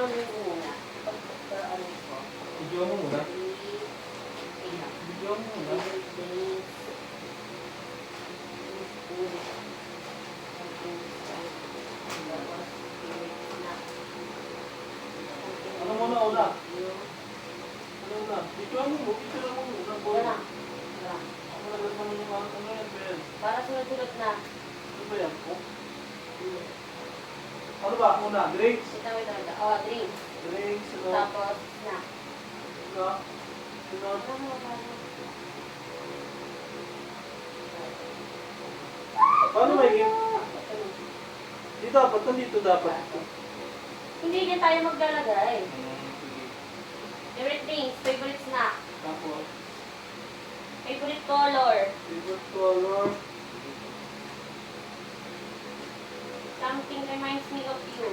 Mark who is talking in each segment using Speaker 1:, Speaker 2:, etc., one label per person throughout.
Speaker 1: mo muna. Pag-ano ko.
Speaker 2: Video mo muna.
Speaker 1: Tingnan.
Speaker 2: Video mo muna. Ano muna una? Ano una? Video mo mo. Video mo muna.
Speaker 1: Wala. Wala.
Speaker 2: Ako naglaman ng mga ano yan, Ben.
Speaker 1: Para sunod-sunod na.
Speaker 2: Ano ba yan? Oh? Ano ba? Una, drinks?
Speaker 1: Ito. Oh, drink.
Speaker 2: Drinks, ano?
Speaker 1: Tapos, snack.
Speaker 2: Ano? Sunod. Paano may gift? Dito dapat, nandito dapat.
Speaker 1: Hindi din tayo maglalagay.
Speaker 2: Sige.
Speaker 1: Favorite drinks, favorite snack,
Speaker 2: Tapos,
Speaker 1: favorite color,
Speaker 2: favorite color.
Speaker 1: something reminds me of you,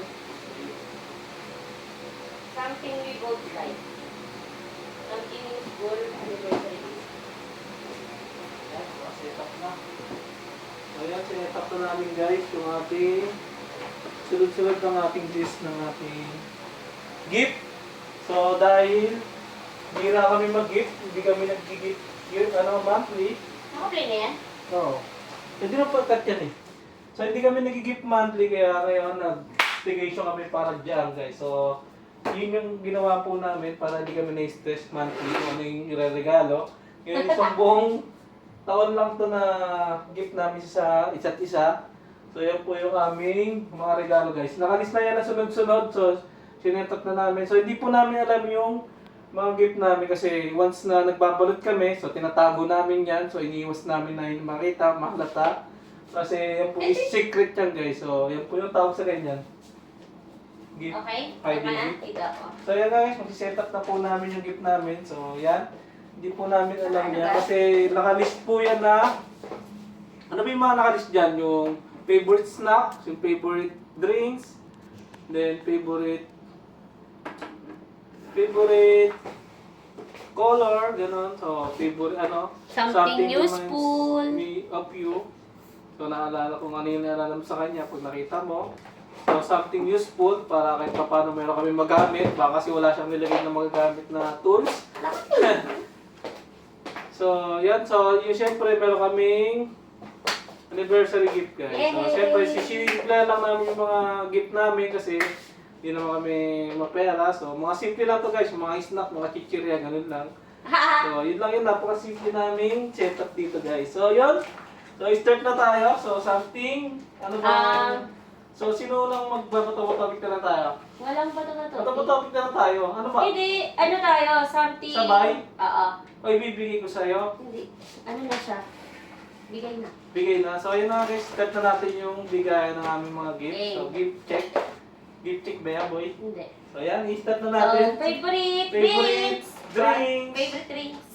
Speaker 1: something we both like, something is goal anniversary.
Speaker 2: Ayan, set up na. So, ayan, set up na namin guys yung ating sunod-sunod ng ating list ng ating gift. So, dahil hindi na kami mag-gift, hindi kami nag-gift monthly.
Speaker 1: Naka-play na yan?
Speaker 2: Oo. Hindi na pagkat yan eh. So, hindi kami nag-gift monthly, kaya ngayon nag-staycation kami para dyan guys. So, yun yung ginawa po namin para hindi kami na-stress monthly kung ano yung ireregalo. Ngayon, isang buong taon lang to na gift namin sa isa't isa. So, yan po yung aming mga regalo guys. Nakalis na yan na sunod-sunod. So, sinetot na namin. So, hindi po namin alam yung mga gift namin kasi once na nagbabalot kami, so tinatago namin yan. So, iniiwas namin na yung makita, mahalata. Kasi yan po is secret yan guys. So, yan po yung tawag sa ganyan. Gift.
Speaker 1: Okay?
Speaker 2: Ay,
Speaker 1: Tama na?
Speaker 2: gift.
Speaker 1: Tiga ko.
Speaker 2: So, yan guys. Mag-set up na po namin yung gift namin. So, yan. Hindi po namin alam yan. Kasi nakalist po yan na ano ba yung mga nakalist dyan? Yung favorite snacks, yung favorite drinks, then favorite color, gano'n. So, favorite
Speaker 1: Something
Speaker 2: reminds
Speaker 1: useful.
Speaker 2: me of you. So, naalala kung ano yung naalala mo sa kanya pag nakita mo. So, something useful para kahit pa paano meron kami magamit. Baka kasi wala siyang nilagay na magagamit na tools. So, yan. So, yung syempre meron kaming anniversary gift guys. So, syempre sisimple lang namin yung mga gift namin kasi hindi naman kami mapera. So, mga simple lang to guys. Mga snack, mga chichirya, ganun lang. So, yun lang yun. Napaka-simple namin setup dito guys. So, yun. So, start na tayo. So, something, ano ba? So, sino lang magbabato-topic na lang tayo?
Speaker 1: Walang bato na to.
Speaker 2: Bato-topic na lang tayo. Ano ba?
Speaker 1: Hindi, ano tayo, something...
Speaker 2: Sabay?
Speaker 1: Oo.
Speaker 2: O, ibibigay ko sa'yo.
Speaker 1: Hindi. Ano na siya? Bigay na.
Speaker 2: Bigay na. So, ayun na guys. Start na natin yung bigayan ng aming mga gift. So, gift check. Gift check ba yan, boy?
Speaker 1: Hindi.
Speaker 2: So, ayan. I-start na
Speaker 1: So,
Speaker 2: natin.
Speaker 1: favorite
Speaker 2: Favorite
Speaker 1: drinks.
Speaker 2: drinks.
Speaker 1: Favorite drinks.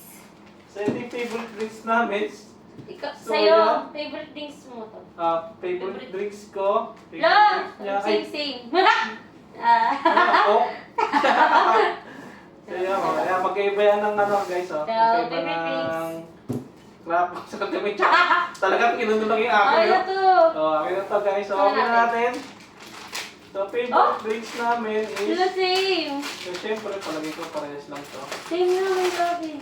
Speaker 2: So, ito yung favorite drinks namin.
Speaker 1: Ikaw,
Speaker 2: So,
Speaker 1: sa'yo,
Speaker 2: yan.
Speaker 1: favorite drinks mo to.
Speaker 2: Favorite drinks ko. Favorite
Speaker 1: Lo!
Speaker 2: drinks niya. Ay,
Speaker 1: Sing-sing.
Speaker 2: ako. So, yan. Ayan, magkaiba yan ng ano, guys.
Speaker 1: So,
Speaker 2: Oh. Magkaiba
Speaker 1: favorite drinks.
Speaker 2: ng crap. Sa kami talagang kinuno lang yung akin.
Speaker 1: Ay,
Speaker 2: no?
Speaker 1: ito.
Speaker 2: So, akin na to, guys. So, okay na natin. So, favorite drinks namin
Speaker 1: Sila
Speaker 2: is...
Speaker 1: same.
Speaker 2: So, syempre, palagay ko parehas lang to.
Speaker 1: Same naman, grabe.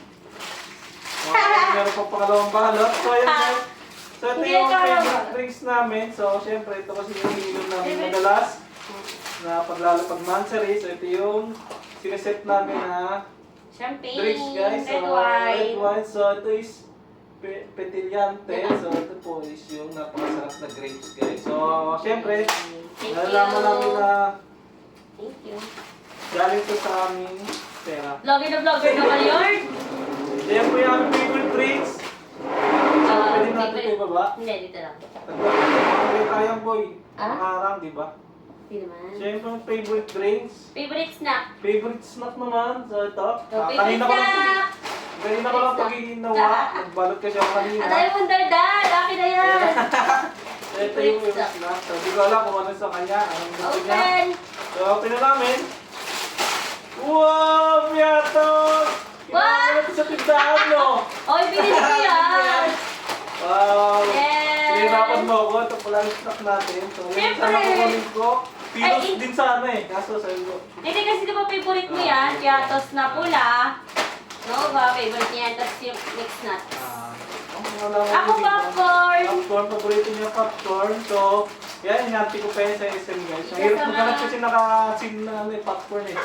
Speaker 2: Meron pa pangalawang balot. So, ayan guys. So, ito
Speaker 1: Hindi
Speaker 2: yung
Speaker 1: ito
Speaker 2: favorite
Speaker 1: alam.
Speaker 2: drinks namin. So, syempre, ito kasi yung hininom namin madalas. Na paglalo pag mansari. So, ito yung sineset namin na
Speaker 1: Champagne.
Speaker 2: drinks guys. So,
Speaker 1: Red wine.
Speaker 2: red wine. So, ito is petillante. So, ito po is yung napakasarap na grapes guys. So, syempre,
Speaker 1: Thank
Speaker 2: nalalaman namin
Speaker 1: you.
Speaker 2: na
Speaker 1: Thank you.
Speaker 2: galing to sa aming pera.
Speaker 1: Vlogger na vlogger na kayo.
Speaker 2: Yan po yung aming favorite drinks. Pwede natin
Speaker 1: favorite-
Speaker 2: ito ibaba.
Speaker 1: Hindi, dito lang.
Speaker 2: Nagpapalagay tayong boy.
Speaker 1: Ah?
Speaker 2: Makarang, di ba?
Speaker 1: Hindi naman.
Speaker 2: Siyempre yung favorite drinks.
Speaker 1: Favorite snack.
Speaker 2: Favorite snack naman. So ito.
Speaker 1: So, favorite
Speaker 2: Kanina ko lang
Speaker 1: Favorite
Speaker 2: pag-ginawa. Nagbalot kasi ako kanina.
Speaker 1: At ayaw mong dardar. Akin na yan.
Speaker 2: So ito yung favorite snack. So di ko alam kung ano sa kanya. Anong gusto niya.
Speaker 1: Open.
Speaker 2: So open na namin. Wow! Piatos! Kinakain natin sa tindahan, no?
Speaker 1: Oy, binili ko yan.
Speaker 2: Wow!
Speaker 1: Yes!
Speaker 2: Pinirapan mo ako. Ito pala yung snack natin. So, ngayon
Speaker 1: Siyempre!
Speaker 2: sana kukunin ko. Pilos
Speaker 1: Ay,
Speaker 2: din sana eh. Kaso sa iyo.
Speaker 1: Hindi kasi di ba favorite mo yan? Kaya tos na pula. Nova, favorite niya yan. Tapos yung mixed nuts.
Speaker 2: Wala akong
Speaker 1: Ako
Speaker 2: bibig.
Speaker 1: popcorn!
Speaker 2: Popcorn, paborito niya popcorn. So, yan, hinati ko pa yan sa SM guys. Ang hirap
Speaker 1: Kasama-
Speaker 2: maghanap kasi naka-sim na ano, eh, popcorn eh.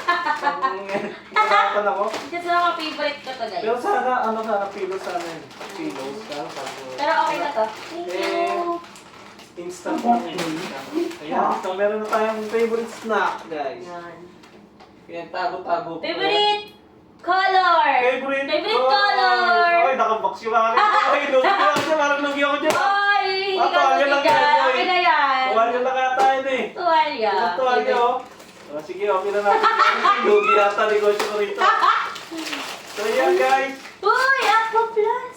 Speaker 2: Hirapan ako.
Speaker 1: Kasi mga favorite ko to guys.
Speaker 2: Pero sana, sana, pilos sana yun. Pilos, sana, popcorn.
Speaker 1: Pero okay na to. Thank you.
Speaker 2: Instant lang yun. Ayan, so meron na tayong favorite snack guys.
Speaker 1: Yan.
Speaker 2: Ayan, tago-tago.
Speaker 1: Favorite color!
Speaker 2: Favorite
Speaker 1: color!
Speaker 2: Ay, nakabox yung akin. Ay, lugi ako dyan. Parang lugi ako dyan.
Speaker 1: Ay, hindi ka
Speaker 2: Tuwalya lang
Speaker 1: mabigyan.
Speaker 2: yan, boy.
Speaker 1: Okay na yan.
Speaker 2: Tuwalya lang kata yun eh.
Speaker 1: Tuwalya.
Speaker 2: Tuwalya oh. Sige, okay na natin. Lugi yata negosyo ko rito. So yan guys.
Speaker 1: Uy, Aqua Plus!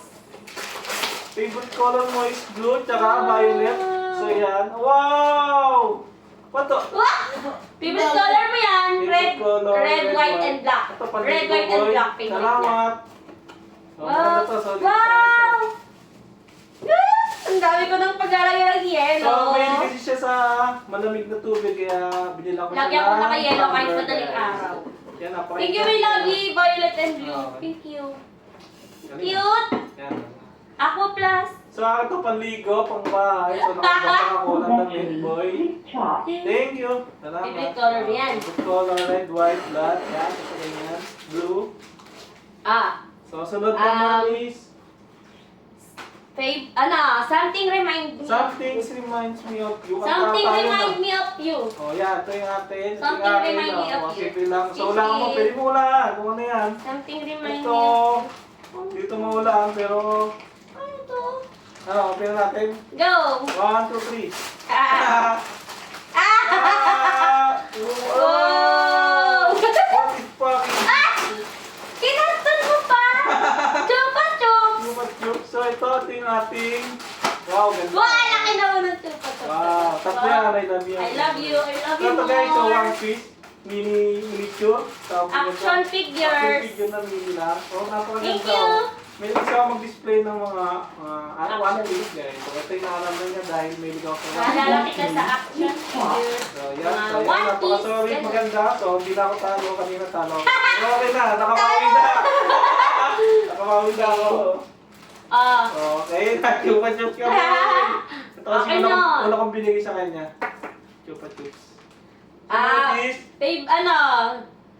Speaker 2: Favorite color mo is blue, tsaka violet. So yan. Wow! What to?
Speaker 1: Wow! Favorite color mo yan? Red,
Speaker 2: Favorite color,
Speaker 1: red, white, and black.
Speaker 2: Ito, panligo,
Speaker 1: Red, white, and
Speaker 2: boy.
Speaker 1: black. Favorite niya.
Speaker 2: Salamat. Oh,
Speaker 1: Wow!
Speaker 2: maganda to, solid.
Speaker 1: Wow! Ang dami ko ng paglalagay ng yelo.
Speaker 2: So, mahilig kasi siya sa malamig na tubig, kaya binila ko siya
Speaker 1: Lagyan ko
Speaker 2: ng
Speaker 1: naka-yellow kahit
Speaker 2: tumbler,
Speaker 1: madaling
Speaker 2: guys.
Speaker 1: araw.
Speaker 2: Yan, napaka-
Speaker 1: Thank you, my lovely. Violet and blue.
Speaker 2: Okay.
Speaker 1: Thank you.
Speaker 2: Galing.
Speaker 1: Cute!
Speaker 2: Yan.
Speaker 1: Aqua Plus.
Speaker 2: So, akin to panligo, pang bahay. So, nakabasa ako ng damit, boy. Thank you. Salamat.
Speaker 1: Favorite color mo yan?
Speaker 2: Favorite color, red, white, black. Yan, ito ganyan. Blue.
Speaker 1: Ah.
Speaker 2: So, sunod naman is
Speaker 1: Something remind me.
Speaker 2: something reminds me of you. Kanta
Speaker 1: Something
Speaker 2: tayo,
Speaker 1: remind
Speaker 2: no?
Speaker 1: me of you.
Speaker 2: Oh, yan. Ito yung atin. Ito
Speaker 1: Something
Speaker 2: yung akin,
Speaker 1: remind me
Speaker 2: oh.
Speaker 1: of
Speaker 2: Oh,
Speaker 1: you.
Speaker 2: sige lang. So,
Speaker 1: Sige.
Speaker 2: wala mo. Pwede mo ulaan. Kung ano yan.
Speaker 1: Something remind
Speaker 2: Ito.
Speaker 1: me of
Speaker 2: Dito mo ulaan, pero
Speaker 1: Ano to?
Speaker 2: open na natin.
Speaker 1: Go!
Speaker 2: 1, 2, 3.
Speaker 1: Ah!
Speaker 2: Ah!
Speaker 1: Wow!
Speaker 2: What is fucking?
Speaker 1: Kinanton mo pa! Chupa chups!
Speaker 2: Lumat-yup. So ito yung ating... Wow, ganda.
Speaker 1: Wow! Laki naman ng chupa chups.
Speaker 2: Wow, tatlo yan. I love you.
Speaker 1: I love you. I love you
Speaker 2: So ito guys, so
Speaker 1: more.
Speaker 2: one piece. Miniature. Tawag nila ito.
Speaker 1: Action figures.
Speaker 2: Action figure na mini lang. So napakaganda.
Speaker 1: Thank you.
Speaker 2: May gusto ako mag-display ng mga one
Speaker 1: Action.
Speaker 2: piece guys. So ito yung naalam na niya dahil may ligaw ko.
Speaker 1: Naalala kita sa action figures.
Speaker 2: So yan,
Speaker 1: Mga
Speaker 2: so yan,
Speaker 1: one piece.
Speaker 2: napaka-sorry,
Speaker 1: ganun.
Speaker 2: maganda. So hindi na ako talo, kanina talo. So okay na, nakamawi na. Nakamawi na ako.
Speaker 1: Ah.
Speaker 2: Okay, chupa-chups ka ba? Ito kasi
Speaker 1: Okay na.
Speaker 2: una kong binigay sa kanya. Chupa-chups.
Speaker 1: Babe,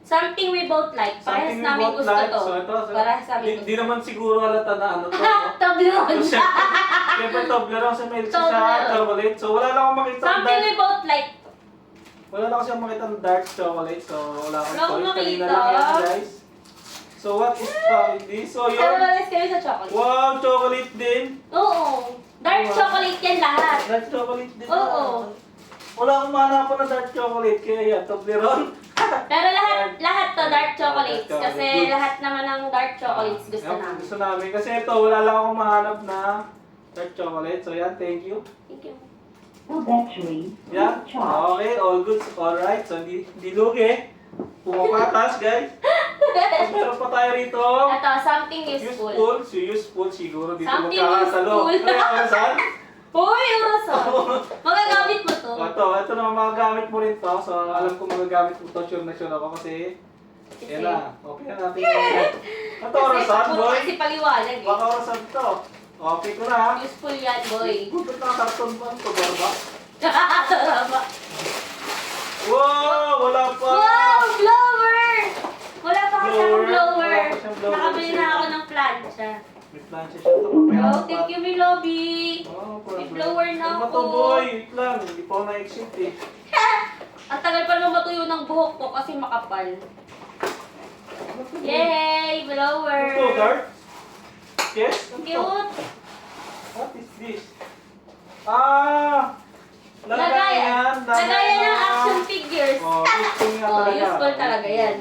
Speaker 1: something we both like. Parehas namin gusto to.
Speaker 2: So ito,
Speaker 1: Parehas namin
Speaker 2: di naman siguro halata na ano to. no?
Speaker 1: Toblerone.
Speaker 2: Siyempre Toblerone sa milk sa
Speaker 1: Toblerone.
Speaker 2: chocolate. So wala lang akong makita ng
Speaker 1: Something
Speaker 2: dark.
Speaker 1: we both like.
Speaker 2: Wala lang kasi akong makita ng dark chocolate. So wala akong
Speaker 1: Wala akong
Speaker 2: choice. Kanina
Speaker 1: makita.
Speaker 2: lang yan guys. So what is this? So
Speaker 1: Pero
Speaker 2: yun.
Speaker 1: malas kayo sa chocolate.
Speaker 2: Wow, chocolate din.
Speaker 1: Oo. Dark
Speaker 2: Wow.
Speaker 1: chocolate yan lahat.
Speaker 2: Dark chocolate din.
Speaker 1: Oo.
Speaker 2: Wala akong mahanapan ng dark chocolate. Kaya yan, Toblerone.
Speaker 1: Pero lahat to dark chocolates.
Speaker 2: Dark
Speaker 1: Kasi
Speaker 2: chocolate.
Speaker 1: lahat naman ng dark chocolates gusto
Speaker 2: Yan,
Speaker 1: namin.
Speaker 2: Gusto namin. Kasi ito, wala lang akong mahanap na dark chocolate. So yan, thank you.
Speaker 1: Thank you.
Speaker 3: No battery.
Speaker 2: Yeah. Okay, all good. Alright. So, di lugi. Pumapatas, guys. So, meron pa tayo rito.
Speaker 1: Ito, something useful.
Speaker 2: Useful siguro dito
Speaker 1: Something
Speaker 2: magkakasalo.
Speaker 1: useful.
Speaker 2: Kaya orasan?
Speaker 1: Uy, orasan. Magagamit mo to.
Speaker 2: Ito naman magagamit mo rin to. So, alam ko magagamit mo to. Sure na sure ako kasi yan na. Okay na natin. Ito orasan, boy.
Speaker 1: Kasi paliwanag eh.
Speaker 2: Baka orasan to. Okay ko na ha.
Speaker 1: Useful yan, boy.
Speaker 2: Gutot na karton ba ito, barba?
Speaker 1: Tama.
Speaker 2: Wow! Wala pa!
Speaker 1: Wow! Blower! Wala pa kasi akong
Speaker 2: Blower.
Speaker 1: blower.
Speaker 2: Wala pa siyang blower.
Speaker 1: Nakabili na ako ng plancha.
Speaker 2: May plancha siya ito.
Speaker 1: Oh, thank you, my lobby.
Speaker 2: Oh,
Speaker 1: May blower na
Speaker 2: Ano ba
Speaker 1: ako.
Speaker 2: to, boy? Wait lang. Hindi pa ako na-exit eh.
Speaker 1: Ang tagal pa naman matuyo ng buhok ko kasi makapal.
Speaker 2: Ano to, boy?
Speaker 1: Yay! Blower!
Speaker 2: Ano to, Dart? Yes? Ano to?
Speaker 1: Cute!
Speaker 2: What is this? Ah! Lagayan.
Speaker 1: Lagayan ng action figures.
Speaker 2: Oh, useful nga
Speaker 1: Oh,
Speaker 2: talaga.
Speaker 1: useful talaga yan.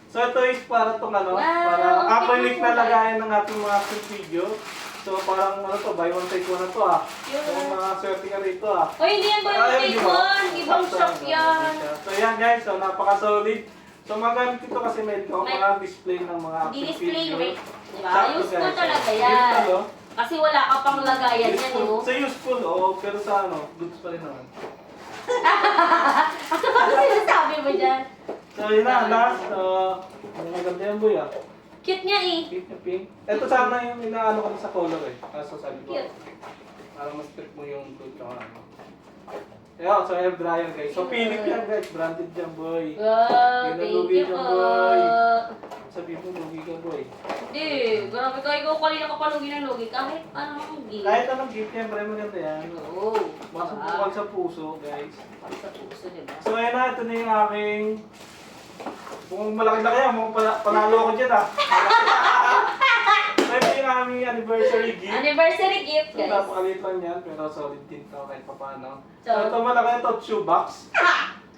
Speaker 2: So ito is para itong ano,
Speaker 1: Wow,
Speaker 2: para acrylic na
Speaker 1: cute.
Speaker 2: lagayan ng ating mga action figure. So parang ano to, buy one take one na to ah.
Speaker 1: Cute.
Speaker 2: Yung mga swerte ka rito ah.
Speaker 1: O hindi yan boy,
Speaker 2: Ayun, di ba?
Speaker 1: Ibang
Speaker 2: Sakto,
Speaker 1: shop yan.
Speaker 2: So yan guys, so napaka-solid. So magamit ito kasi medyo
Speaker 1: May-
Speaker 2: mga display ng mga action
Speaker 1: Di-display
Speaker 2: figure.
Speaker 1: rate. Diba?
Speaker 2: Sakto,
Speaker 1: Useful
Speaker 2: guys.
Speaker 1: talaga
Speaker 2: Useful,
Speaker 1: yan.
Speaker 2: oh.
Speaker 1: Kasi wala ka pang lagayan yan,
Speaker 2: Useful.
Speaker 1: oh.
Speaker 2: Sa useful, pero sa ano, goods pa rin naman. So, yun na, last. Ang maganda yan, boy, ah.
Speaker 1: Cute nga eh.
Speaker 2: Pink na pink. Ito sana yung inaano ko sa color eh. Kaso sabi ko,
Speaker 1: Cute.
Speaker 2: para mas trip mo yung good ka ano. Yeah, so air dryer guys. So Philip yan guys, branded yan boy.
Speaker 1: Wow,
Speaker 2: Hindi na
Speaker 1: thank
Speaker 2: lugi
Speaker 1: you
Speaker 2: ka,
Speaker 1: po.
Speaker 2: boy. Sabi mo, lugi ka boy.
Speaker 1: Hindi, grabe ka. Ikaw kanina ka pa lugi ng lugi. Kahit ano ang gift.
Speaker 2: Kahit anong gift yan, pre maganda yan.
Speaker 1: Oo.
Speaker 2: Wag sa puso guys.
Speaker 1: Pag sa puso, diba?
Speaker 2: So ayun na, ito na yung aking... Kung malaki-laki yan, mukhang panalo ko dyan ah. So ito yung aming anniversary gift.
Speaker 1: Anniversary gift,
Speaker 2: So,
Speaker 1: guys.
Speaker 2: napakalit lang yan, pero solid din to kahit paano.
Speaker 1: So,
Speaker 2: So, ito malaki ito, shoebox.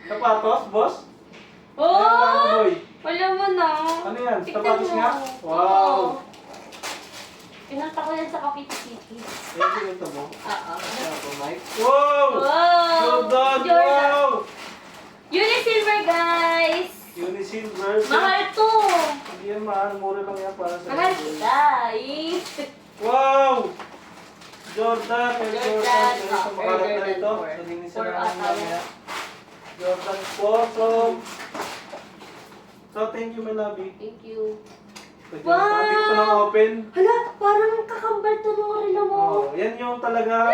Speaker 2: Sapatos, boss.
Speaker 1: Oh!
Speaker 2: Ayan, boy.
Speaker 1: Wala mo na.
Speaker 2: Ano yan?
Speaker 1: Tignan
Speaker 2: Sapatos
Speaker 1: mo.
Speaker 2: nga?
Speaker 1: Oo.
Speaker 2: Wow!
Speaker 1: Pinunta ko yan sa Cavite City.
Speaker 2: Ayan, pinunta mo.
Speaker 1: Oo.
Speaker 2: Ayan po, Mike. Wow!
Speaker 1: Wow!
Speaker 2: Jordan! Wow!
Speaker 1: Unisilver, guys!
Speaker 2: Unisilver.
Speaker 1: Mahal to!
Speaker 2: Hindi yan mahal, mura lang yan para sa
Speaker 1: Mahal
Speaker 2: boy.
Speaker 1: guys!
Speaker 2: Wow! Jordan! Air
Speaker 1: Jordan,
Speaker 2: Jordan. Ayan, sa
Speaker 1: Air
Speaker 2: makalat na
Speaker 1: Jordan
Speaker 2: ito.
Speaker 1: 4.
Speaker 2: So, linisan
Speaker 1: 4
Speaker 2: na
Speaker 1: ata
Speaker 2: namin mamaya. Jordan 4. So, thank you, my lovey.
Speaker 1: Thank you.
Speaker 2: Pwede
Speaker 1: Wow!
Speaker 2: na hindi ko pa na-open.
Speaker 1: Hala, parang kakambal to nung relo mo.
Speaker 2: Oh, yan yung talaga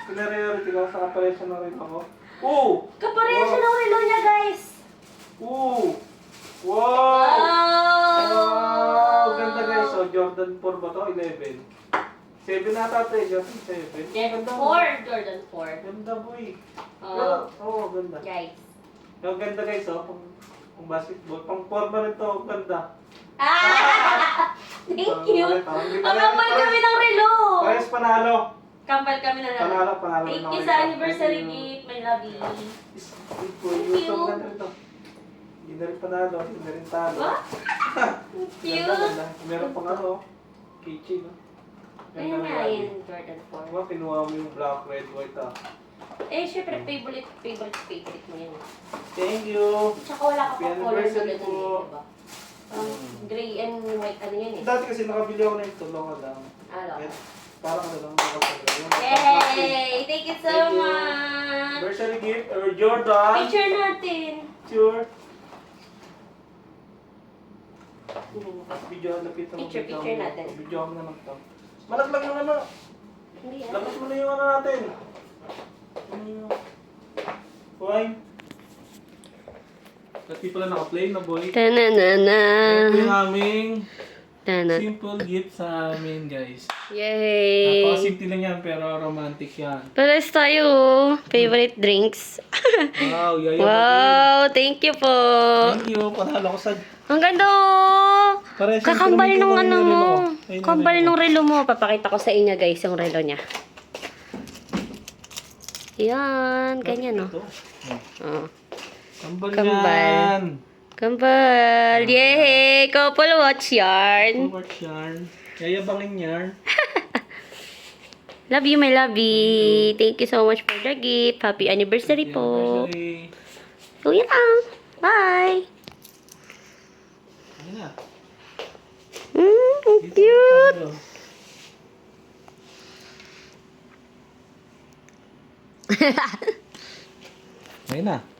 Speaker 2: priority ko sa kaparesyon ng rin ako. Oo!
Speaker 1: Kapareha siya ng relo niya, guys.
Speaker 2: Oo! Wow! Wow!
Speaker 1: Wow!
Speaker 2: Ganda guys. So, Jordan 4 ba to? 11. 7 nata ito eh. Jordan 7.
Speaker 1: Jordan
Speaker 2: Ganda
Speaker 1: 4. Jordan 4.
Speaker 2: Ganda boy.
Speaker 1: Oh.
Speaker 2: Oo, ganda.
Speaker 1: Guys.
Speaker 2: Yung ganda guys, oh. Pang basketball. Pang forma rin to. Ang ganda.
Speaker 1: Ah! Thank you. Ang kambal kami ng relo.
Speaker 2: Parehas panalo.
Speaker 1: Kambal kami na
Speaker 2: Panalo, panalo.
Speaker 1: Thank
Speaker 2: na
Speaker 1: you
Speaker 2: kayo.
Speaker 1: sa anniversary
Speaker 2: Thank you.
Speaker 1: gift, my lovey.
Speaker 2: Good for you.
Speaker 1: Thank
Speaker 2: So,
Speaker 1: you.
Speaker 2: maganda rin to. Hindi na rin panalo. Hindi na rin talo.
Speaker 1: What? Thank you.
Speaker 2: Ganda, ganda. Meron pang ano, kitchen. No?
Speaker 1: Ayun nga
Speaker 2: lagi.
Speaker 1: yun, Jordan 4.
Speaker 2: Diba, kinuha mo yung black, red, white ah.
Speaker 1: Eh, syempre, favorite mo yun.
Speaker 2: Thank you.
Speaker 1: Tsaka wala ka
Speaker 2: Happy
Speaker 1: pa color na
Speaker 2: anniversary
Speaker 1: ganun
Speaker 2: po.
Speaker 1: eh, diba? Gray and white, ano yun eh.
Speaker 2: Dati kasi nakabili ako na yung tulong lang.
Speaker 1: Ano?
Speaker 2: Yan. Parang ano lang. Yung
Speaker 1: Yay! Thank you so
Speaker 2: Thank you.
Speaker 1: much!
Speaker 2: Anniversary gift or Jordan.
Speaker 1: Picture natin.
Speaker 2: Picture. Video, lapit naman.
Speaker 1: Picture natin.
Speaker 2: Video mo naman to. Malaglag yung ano.
Speaker 1: Hindi ah.
Speaker 2: Labas mo na yung ano natin. Wine. Dati pala naka-play na boy.
Speaker 1: Ta-na-na-na.
Speaker 2: Ito yung aming
Speaker 1: Ta-na.
Speaker 2: simple gift sa amin guys.
Speaker 1: Yay!
Speaker 2: Napaka-simple lang yan pero romantic yan.
Speaker 1: Pares tayo. Favorite drinks.
Speaker 2: Wow, yaya.
Speaker 1: Wow! Thank you po.
Speaker 2: Thank you. Panalo ko sa...
Speaker 1: Ang ganda oh!
Speaker 2: Pares yung
Speaker 1: Kakambal
Speaker 2: pinamigay
Speaker 1: nung
Speaker 2: ko
Speaker 1: ano
Speaker 2: yung
Speaker 1: mo.
Speaker 2: relo ko. Ayun yung
Speaker 1: Kambal
Speaker 2: relo
Speaker 1: nung
Speaker 2: ko.
Speaker 1: relo mo. Papakita ko sa inyo guys yung relo niya. Yan. Ganyan oh.
Speaker 2: Ito.
Speaker 1: Oh.
Speaker 2: Kambal
Speaker 1: Kambal.
Speaker 2: yan.
Speaker 1: Kambal. Yay! Couple watch yarn.
Speaker 2: Watch yarn. Yayabangin yarn.
Speaker 1: Love you, my lovey. Thank you so much for the gift. Happy anniversary po.
Speaker 2: Anniversary.
Speaker 1: So, yan lang. Bye!
Speaker 2: Ayun na.
Speaker 1: Ang
Speaker 2: Dito
Speaker 1: cute!
Speaker 2: tayo. Ayun na.